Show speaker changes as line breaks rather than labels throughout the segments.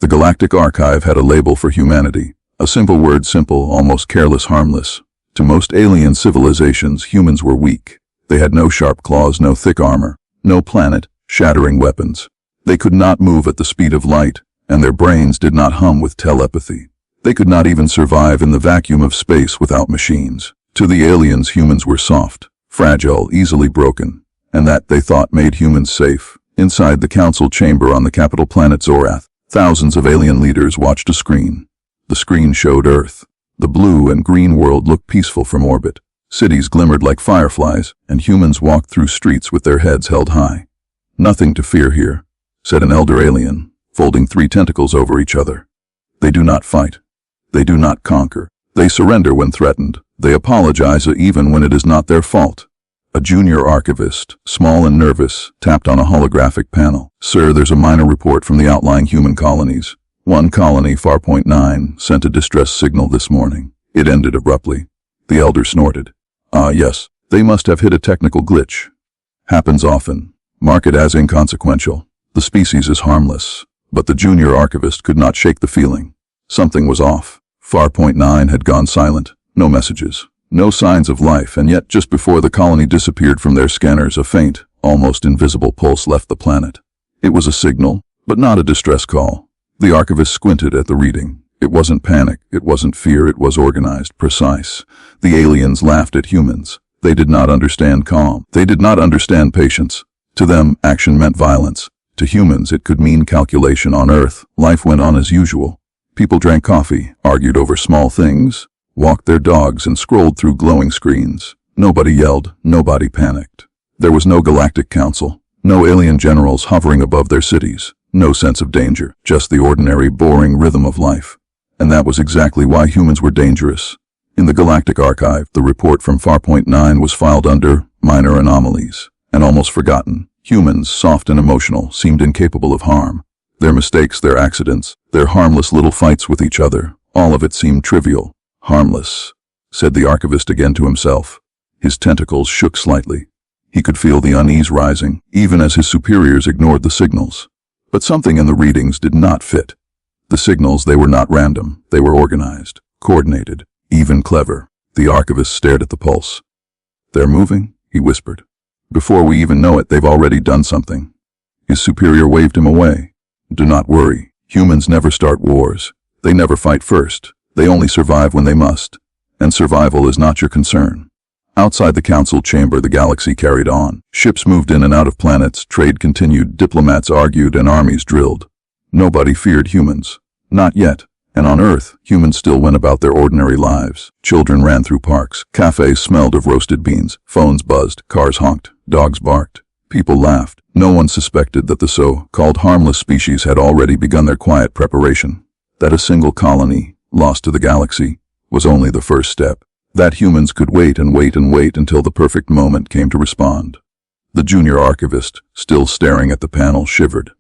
The Galactic Archive had a label for humanity, a simple word, simple, almost careless, harmless. To most alien civilizations, humans were weak. They had no sharp claws, no thick armor, no planet-shattering weapons. They could not move at the speed of light, and their brains did not hum with telepathy. They could not even survive in the vacuum of space without machines. To the aliens, humans were soft, fragile, easily broken, and that, they thought, made humans safe. Inside the council chamber on the capital planet Zorath, thousands of alien leaders watched a screen. The screen showed Earth. The blue and green world looked peaceful from orbit. Cities glimmered like fireflies, and humans walked through streets with their heads held high. "Nothing to fear here," said an elder alien, folding 3 tentacles over each other. "They do not fight. They do not conquer. They surrender when threatened. They apologize even when it is not their fault." A junior archivist, small and nervous, tapped on a holographic panel. "Sir, there's a minor report from the outlying human colonies. One colony, Far.9, sent a distress signal this morning." It ended abruptly. The elder snorted. "Ah, yes, they must have hit a technical glitch. Happens often. Mark it as inconsequential. The species is harmless." But the junior archivist could not shake the feeling. Something was off. Far.9 had gone silent. No messages. No signs of life, and yet just before the colony disappeared from their scanners, a faint, almost invisible pulse left the planet. It was a signal, but not a distress call. The archivist squinted at the reading. It wasn't panic, it wasn't fear, it was organized, precise. The aliens laughed at humans. They did not understand calm. They did not understand patience. To them, action meant violence. To humans, it could mean calculation. On Earth, life went on as usual. People drank coffee, argued over small things, walked their dogs, and scrolled through glowing screens. Nobody yelled, nobody panicked. There was no galactic council, no alien generals hovering above their cities, no sense of danger, just the ordinary, boring rhythm of life. And that was exactly why humans were dangerous. In the Galactic Archive, the report from Far.9 was filed under minor anomalies, and almost forgotten. Humans, soft and emotional, seemed incapable of harm. Their mistakes, their accidents, their harmless little fights with each other, all of it seemed trivial. "Harmless," said the archivist again to himself. His tentacles shook slightly. He could feel the unease rising, even as his superiors ignored the signals. But something in the readings did not fit. The signals, they were not random. They were organized, coordinated, even clever. The archivist stared at the pulse. "They're moving," he whispered. "Before we even know it, they've already done something." His superior waved him away. "Do not worry. Humans never start wars. They never fight first. They only survive when they must. And survival is not your concern." Outside the council chamber, the galaxy carried on. Ships moved in and out of planets, trade continued, diplomats argued, and armies drilled. Nobody feared humans. Not yet. And on Earth, humans still went about their ordinary lives. Children ran through parks. Cafes smelled of roasted beans. Phones buzzed. Cars honked. Dogs barked. People laughed. No one suspected that the so-called harmless species had already begun their quiet preparation. That a single colony, lost to the galaxy, was only the first step. That humans could wait and wait and wait until the perfect moment came to respond. The junior archivist, still staring at the panel, shivered.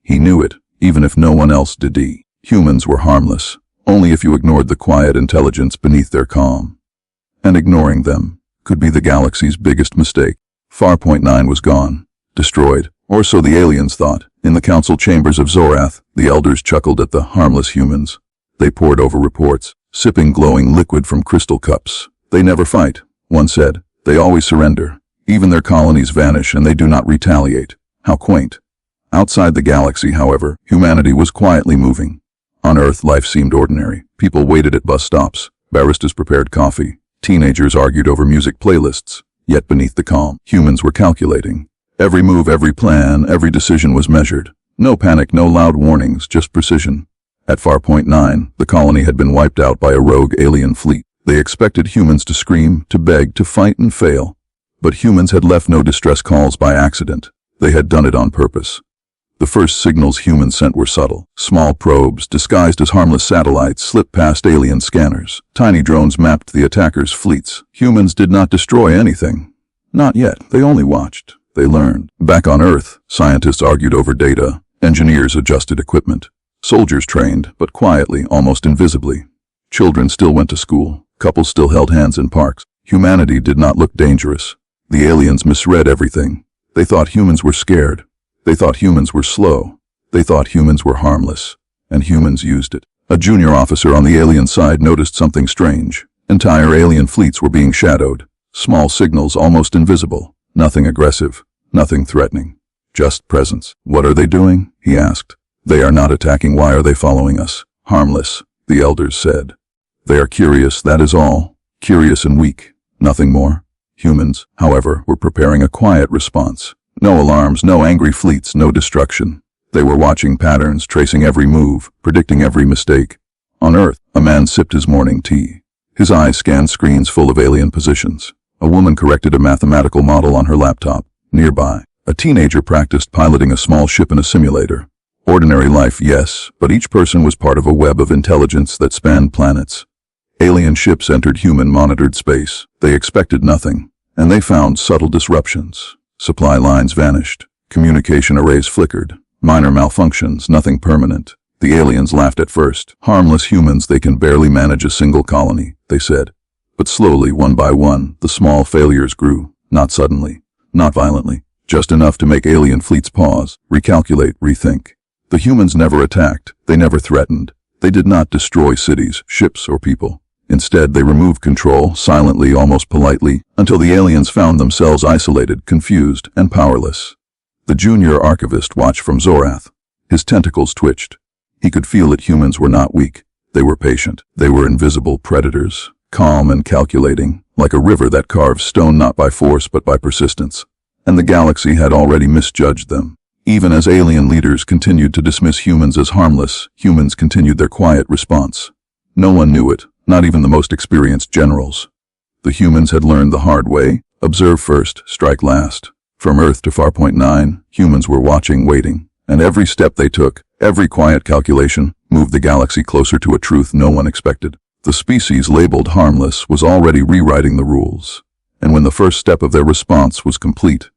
He knew it, even if no one else did. Humans were harmless, only if you ignored the quiet intelligence beneath their calm. And ignoring them could be the galaxy's biggest mistake. Far.9 was gone, destroyed, or so the aliens thought. In the council chambers of Zorath, the elders chuckled at the harmless humans. They pored over reports, sipping glowing liquid from crystal cups. "They never fight," one said. "They always surrender. Even their colonies vanish and they do not retaliate." How quaint. Outside the galaxy, however, humanity was quietly moving. On Earth, life seemed ordinary. People waited at bus stops. Baristas prepared coffee. Teenagers argued over music playlists. Yet beneath the calm, humans were calculating. Every move, every plan, every decision was measured. No panic, no loud warnings, just precision. At Far.9, the colony had been wiped out by a rogue alien fleet. They expected humans to scream, to beg, to fight and fail. But humans had left no distress calls by accident. They had done it on purpose. The first signals humans sent were subtle. Small probes, disguised as harmless satellites, slipped past alien scanners. Tiny drones mapped the attackers' fleets. Humans did not destroy anything. Not yet. They only watched. They learned. Back on Earth, scientists argued over data. Engineers adjusted equipment. Soldiers trained, but quietly, almost invisibly. Children still went to school. Couples still held hands in parks. Humanity did not look dangerous. The aliens misread everything. They thought humans were scared. They thought humans were slow. They thought humans were harmless. and humans used it. A junior officer on the alien side noticed something strange. Entire alien fleets were being shadowed. Small signals almost invisible. Nothing aggressive. Nothing threatening. Just presence. What are they doing? He asked. They are not attacking. Why are they following us? Harmless, the elders said. They are curious, that is all. Curious and weak. Nothing more. Humans, however, were preparing a quiet response. No alarms, no angry fleets, no destruction. They were watching patterns, tracing every move, predicting every mistake. On Earth, a man sipped his morning tea. His eyes scanned screens full of alien positions. A woman corrected a mathematical model on her laptop. Nearby, a teenager practiced piloting a small ship in a simulator. Ordinary life, yes, but each person was part of a web of intelligence that spanned planets. Alien ships entered human-monitored space. They expected nothing, and they found subtle disruptions. Supply lines vanished. Communication arrays flickered. Minor malfunctions, nothing permanent. The aliens laughed at first. Harmless humans, they can barely manage a single colony, they said. But slowly, one by one, the small failures grew. Not suddenly, not violently, just enough to make alien fleets pause, recalculate, rethink. The humans never attacked. They never threatened. They did not destroy cities, ships, or people. Instead, they removed control, silently, almost politely, until the aliens found themselves isolated, confused, and powerless. The junior archivist watched from Zorath. His tentacles twitched. He could feel that humans were not weak. They were patient. They were invisible predators, calm and calculating, like a river that carves stone not by force but by persistence. And the galaxy had already misjudged them. Even as alien leaders continued to dismiss humans as harmless, humans continued their quiet response. No one knew it, not even the most experienced generals. The humans had learned the hard way: observe first, strike last. From Earth to Farpoint 9, humans were watching, waiting, and every step they took, every quiet calculation, moved the galaxy closer to a truth no one expected. The species labeled harmless was already rewriting the rules, and when the first step of their response was complete,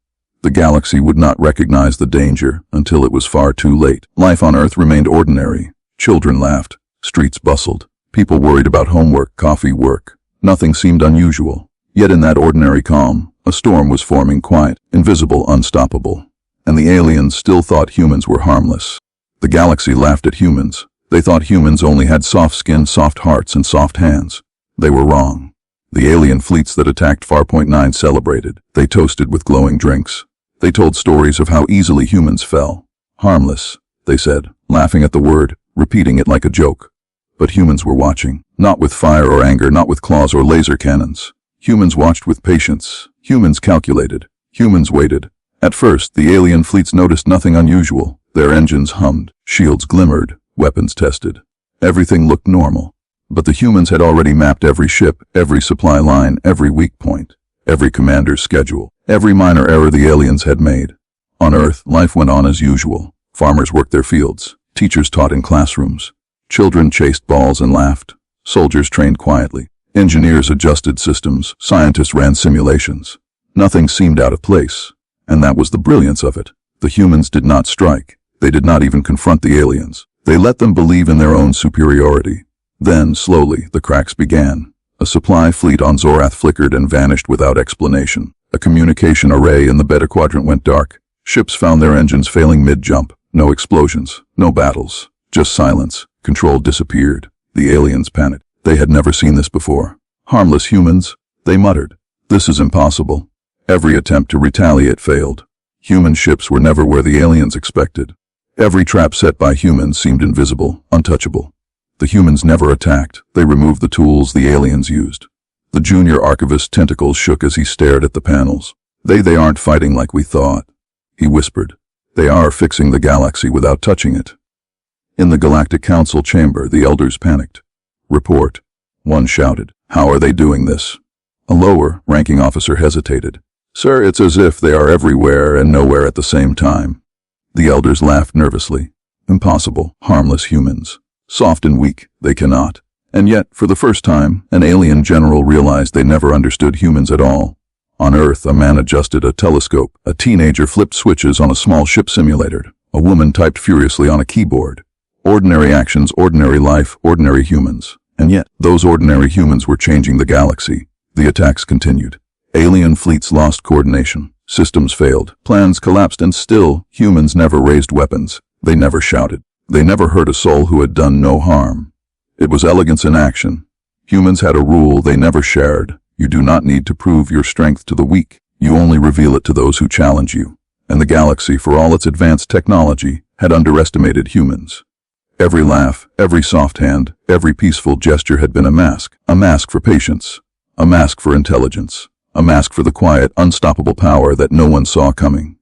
the galaxy would not recognize the danger until it was far too late. Life on Earth remained ordinary. Children laughed, streets bustled, people worried about homework, coffee, work. Nothing seemed unusual. Yet in that ordinary calm, a storm was forming, quiet, invisible, unstoppable. And the aliens still thought humans were harmless. The galaxy laughed at humans. They thought humans only had soft skin, soft hearts, and soft hands. They were wrong. The alien fleets that attacked Farpoint 9 celebrated. They toasted with glowing drinks. They told stories of how easily humans fell. Harmless, they said, laughing at the word, repeating it like a joke. But humans were watching, not with fire or anger, not with claws or laser cannons. Humans watched with patience. Humans calculated. Humans waited. At first, the alien fleets noticed nothing unusual. Their engines hummed, shields glimmered, weapons tested. Everything looked normal. But the humans had already mapped every ship, every supply line, every weak point, every commander's schedule, every minor error the aliens had made. On Earth, life went on as usual. Farmers worked their fields. Teachers taught in classrooms. Children chased balls and laughed. Soldiers trained quietly. Engineers adjusted systems. Scientists ran simulations. Nothing seemed out of place. And that was the brilliance of it. The humans did not strike. They did not even confront the aliens. They let them believe in their own superiority. Then, slowly, the cracks began. A supply fleet on Zorath flickered and vanished without explanation. A communication array in the beta quadrant went dark. Ships found their engines failing mid-jump. No explosions. No battles. Just silence. Control disappeared. The aliens panicked. They had never seen this before. Harmless humans, they muttered. This is impossible. Every attempt to retaliate failed. Human ships were never where the aliens expected. Every trap set by humans seemed invisible, untouchable. The humans never attacked. They removed the tools the aliens used. The junior archivist's tentacles shook as he stared at the panels. They aren't fighting like we thought, he whispered. They are fixing the galaxy without touching it. In the Galactic Council chamber, the elders panicked. Report. One shouted. How are they doing this? A lower, ranking officer hesitated. Sir, it's as if they are everywhere and nowhere at the same time. The elders laughed nervously. Impossible. Harmless humans. Soft and weak, they cannot. And yet, for the first time, an alien general realized they never understood humans at all. On Earth, a man adjusted a telescope. A teenager flipped switches on a small ship simulator. A woman typed furiously on a keyboard. Ordinary actions, ordinary life, ordinary humans. And yet, those ordinary humans were changing the galaxy. The attacks continued. Alien fleets lost coordination. Systems failed. Plans collapsed, and still, humans never raised weapons. They never shouted. They never hurt a soul who had done no harm. It was elegance in action. Humans had a rule they never shared. You do not need to prove your strength to the weak. You only reveal it to those who challenge you. And the galaxy, for all its advanced technology, had underestimated humans. Every laugh, every soft hand, every peaceful gesture had been a mask for patience, a mask for intelligence, a mask for the quiet, unstoppable power that no one saw coming.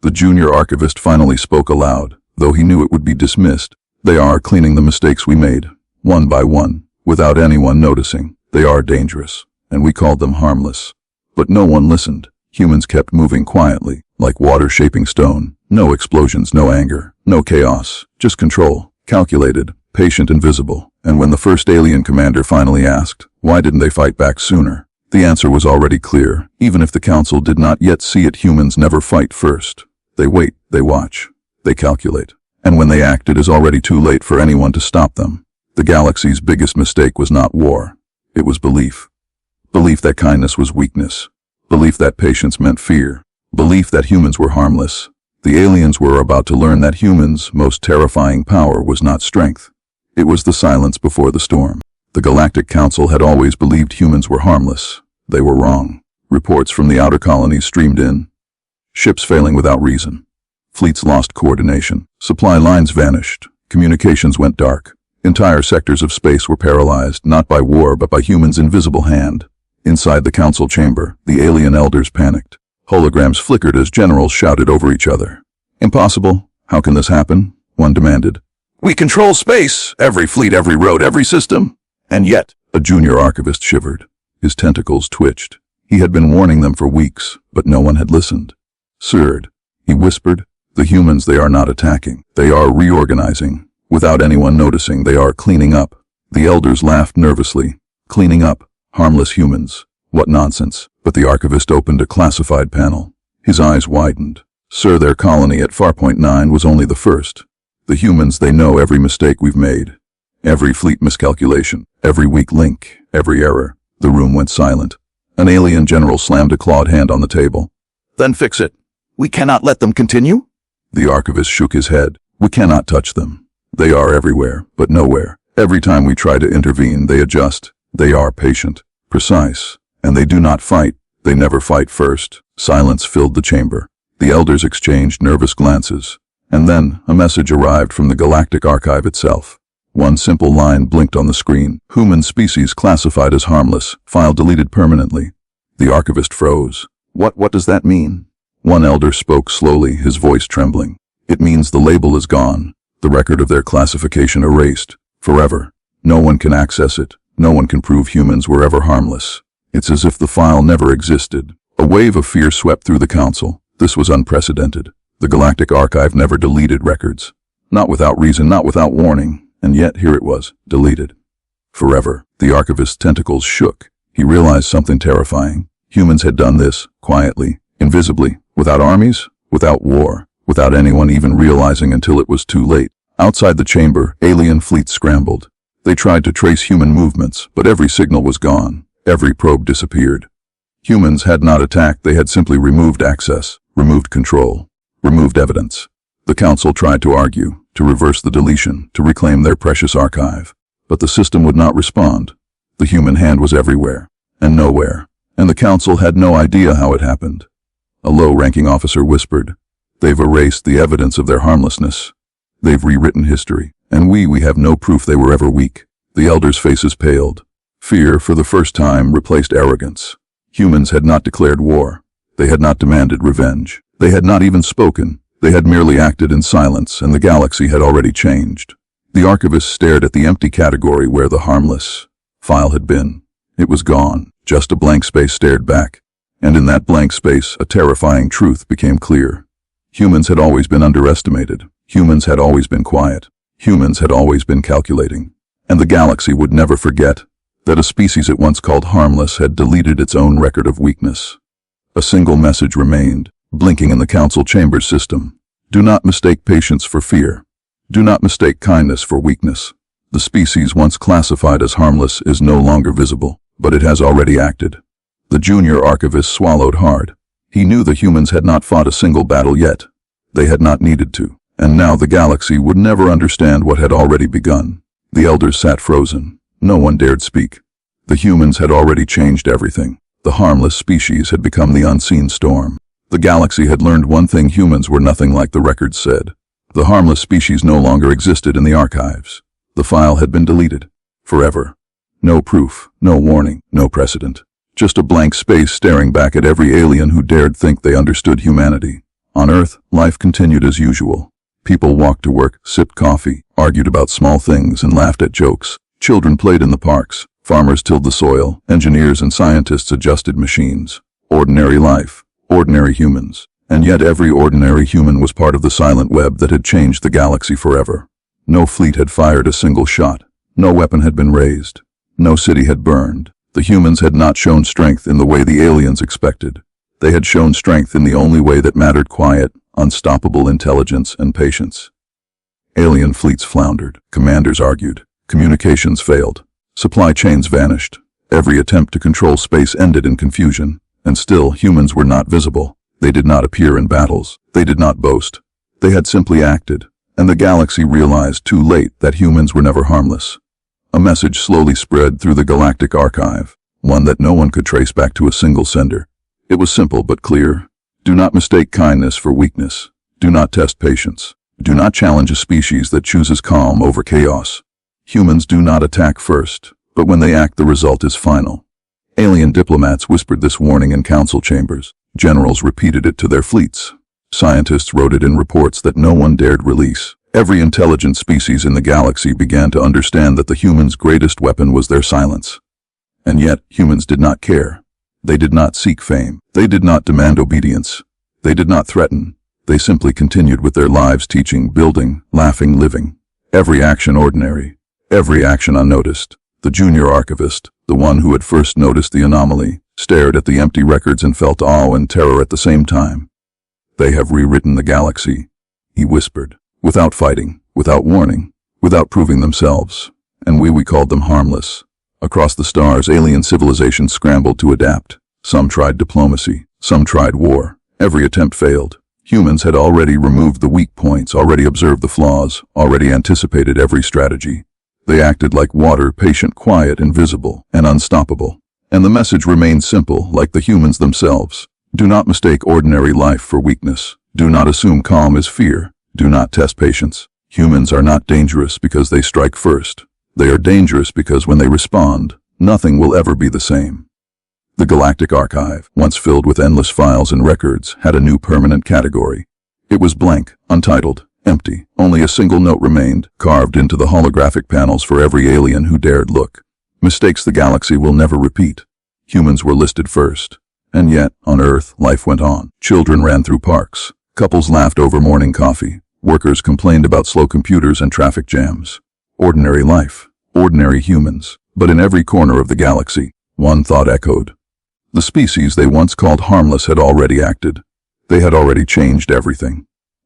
The junior archivist finally spoke aloud, though he knew it would be dismissed. They are cleaning the mistakes we made, one by one, without anyone noticing. They are dangerous, and we called them harmless. But no one listened. Humans kept moving quietly, like water shaping stone. No explosions, no anger, no chaos, just control, calculated, patient and visible. And when the first alien commander finally asked, why didn't they fight back sooner? The answer was already clear. Even if the council did not yet see it, humans never fight first. They wait, they watch, they calculate. And when they act, it is already too late for anyone to stop them. The galaxy's biggest mistake was not war. It was belief. Belief that kindness was weakness. Belief that patience meant fear. Belief that humans were harmless. The aliens were about to learn that humans' most terrifying power was not strength. It was the silence before the storm. The Galactic Council had always believed humans were harmless. They were wrong. Reports from the outer colonies streamed in. Ships failing without reason. Fleets lost coordination. Supply lines vanished. Communications went dark. Entire sectors of space were paralyzed, not by war but by humans' invisible hand. Inside the council chamber, the alien elders panicked. Holograms flickered as generals shouted over each other. Impossible. How can this happen? One demanded. We control space, every fleet, every road, every system. And yet, a junior archivist shivered. His tentacles twitched. He had been warning them for weeks, but no one had listened. Sird, he whispered, the humans, they are not attacking. They are reorganizing. Without anyone noticing, they are cleaning up. The elders laughed nervously. Cleaning up. Harmless humans. What nonsense. But the archivist opened a classified panel. His eyes widened. Sir, their colony at Farpoint 9 was only the first. The humans, they know every mistake we've made. Every fleet miscalculation. Every weak link. Every error. The room went silent. An alien general slammed a clawed hand on the table. Then fix it. We cannot let them continue? The archivist shook his head. We cannot touch them. They are everywhere, but nowhere. Every time we try to intervene, they adjust. They are patient, precise, and they do not fight. They never fight first. Silence filled the chamber. The elders exchanged nervous glances. And then a message arrived from the Galactic Archive itself. One simple line blinked on the screen. Human species classified as harmless. File deleted permanently. The archivist froze. What does that mean? One elder spoke slowly, his voice trembling. It means the label is gone. The record of their classification erased. Forever. No one can access it. No one can prove humans were ever harmless. It's as if the file never existed. A wave of fear swept through the council. This was unprecedented. The Galactic Archive never deleted records. Not without reason, not without warning. And yet here it was, deleted. Forever. The archivist's tentacles shook. He realized something terrifying. Humans had done this, quietly, invisibly, without armies, without war, without anyone even realizing until it was too late. Outside the chamber, alien fleets scrambled. They tried to trace human movements, but every signal was gone. Every probe disappeared. Humans had not attacked, they had simply removed access, removed control, removed evidence. The council tried to argue, to reverse the deletion, to reclaim their precious archive. But the system would not respond. The human hand was everywhere, and nowhere, and the council had no idea how it happened. A low-ranking officer whispered, "They've erased the evidence of their harmlessness. They've rewritten history. And we have no proof they were ever weak." The elders' faces paled. Fear, for the first time, replaced arrogance. Humans had not declared war. They had not demanded revenge. They had not even spoken. They had merely acted in silence, and the galaxy had already changed. The archivist stared at the empty category where the harmless file had been. It was gone. Just a blank space stared back. And in that blank space, a terrifying truth became clear. Humans had always been underestimated. Humans had always been quiet. Humans had always been calculating. And the galaxy would never forget that a species it once called harmless had deleted its own record of weakness. A single message remained, blinking in the council chamber's system. Do not mistake patience for fear. Do not mistake kindness for weakness. The species once classified as harmless is no longer visible, but it has already acted. The junior archivist swallowed hard. He knew the humans had not fought a single battle yet. They had not needed to. And now the galaxy would never understand what had already begun. The elders sat frozen. No one dared speak. The humans had already changed everything. The harmless species had become the unseen storm. The galaxy had learned one thing: humans were nothing like the records said. The harmless species no longer existed in the archives. The file had been deleted. Forever. No proof, no warning, no precedent. Just a blank space staring back at every alien who dared think they understood humanity. On Earth, life continued as usual. People walked to work, sipped coffee, argued about small things, and laughed at jokes. Children played in the parks. Farmers tilled the soil. Engineers and scientists adjusted machines. Ordinary life. Ordinary humans. And yet every ordinary human was part of the silent web that had changed the galaxy forever. No fleet had fired a single shot. No weapon had been raised. No city had burned. The humans had not shown strength in the way the aliens expected. They had shown strength in the only way that mattered: quiet, unstoppable intelligence and patience. Alien fleets floundered. Commanders argued. Communications failed. Supply chains vanished. Every attempt to control space ended in confusion. And still, humans were not visible. They did not appear in battles. They did not boast. They had simply acted. And the galaxy realized too late that humans were never harmless. A message slowly spread through the Galactic archive, one that no one could trace back to a single sender. It was simple but clear. Do not mistake kindness for weakness. Do not test patience. Do not challenge a species that chooses calm over chaos. Humans do not attack first, but when they act, the result is final. Alien diplomats whispered this warning in council chambers. Generals repeated it to their fleets. Scientists wrote it in reports that no one dared release. Every intelligent species in the galaxy began to understand that the humans' greatest weapon was their silence. And yet, humans did not care. They did not seek fame. They did not demand obedience. They did not threaten. They simply continued with their lives, teaching, building, laughing, living. Every action ordinary. Every action unnoticed. The junior archivist, the one who had first noticed the anomaly, stared at the empty records and felt awe and terror at the same time. They have rewritten the galaxy, he whispered. Without fighting, without warning, without proving themselves. And we called them harmless. Across the stars, alien civilizations scrambled to adapt. Some tried diplomacy, some tried war. Every attempt failed. Humans had already removed the weak points, already observed the flaws, already anticipated every strategy. They acted like water, patient, quiet, invisible, and unstoppable. And the message remained simple, like the humans themselves. Do not mistake ordinary life for weakness. Do not assume calm is fear. Do not test patience. Humans are not dangerous because they strike first. They are dangerous because when they respond, nothing will ever be the same. The Galactic archive, once filled with endless files and records, had a new permanent category. It was blank, untitled, empty. Only a single note remained, carved into the holographic panels for every alien who dared look. Mistakes the galaxy will never repeat. Humans were listed first. And yet, on Earth, life went on. Children ran through parks. Couples laughed over morning coffee. Workers complained about slow computers and traffic jams. Ordinary life. Ordinary humans. But in every corner of the galaxy, one thought echoed. The species they once called harmless had already acted. They had already changed everything.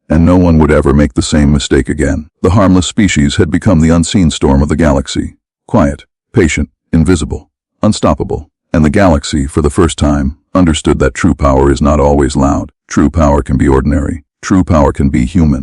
And no one would ever make the same mistake again. The harmless species had become the unseen storm of the galaxy. Quiet, patient, invisible, unstoppable. And the galaxy, for the first time, understood that true power is not always loud. True power can be ordinary. True power can be human.